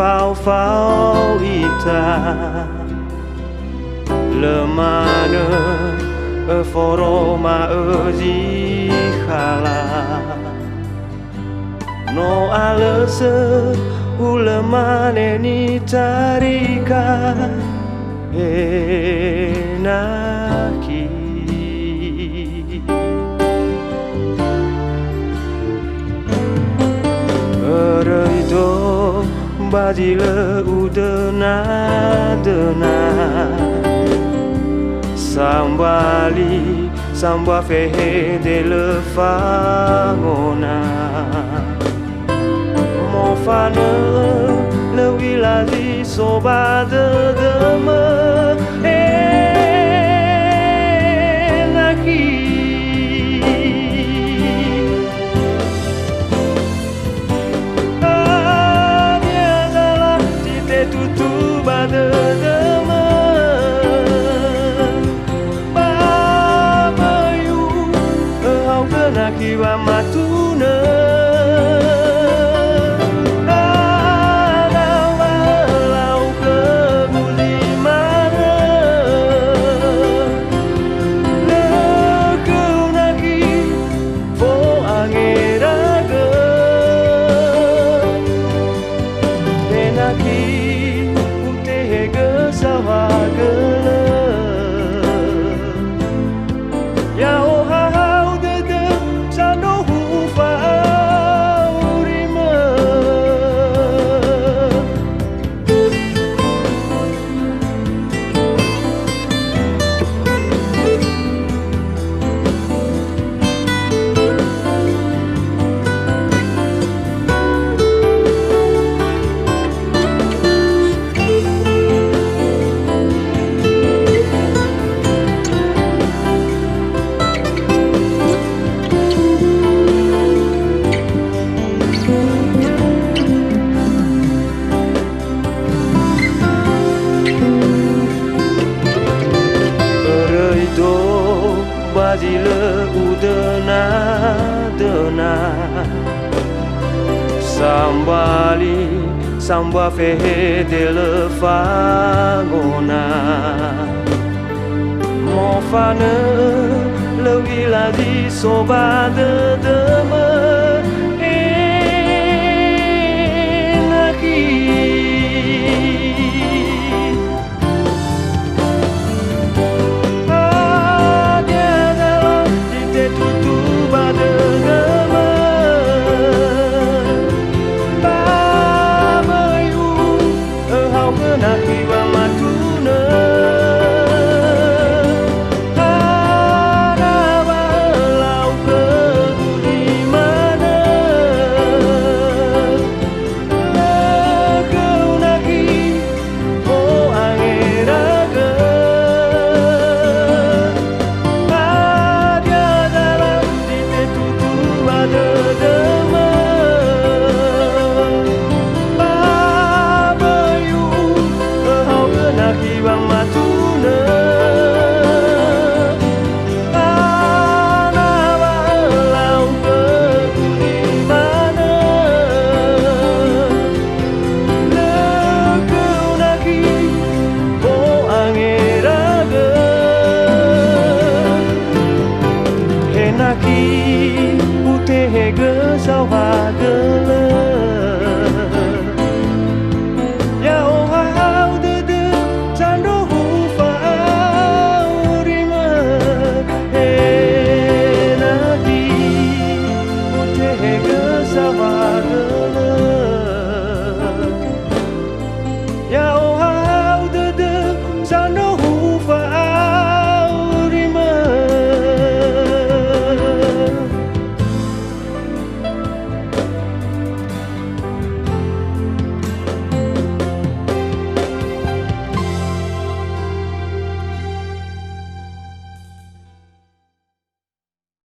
phao phao ita le mana foroma di khala no alese ulemane ni tarika enaki Reito badile udena dena Sambali samba fehe de le fangona Mofane le wiladi soba de deme enaki Tutu bade deme Baba yu Au kena kiwa matuna Alau ke bulimana Lekau naki Fo angeraga Enaki Sawagele Ya o hau de de Sano hufa urima Badile udena dena Sambali samba fehe de le fangona Mofane le wiladi soba de deme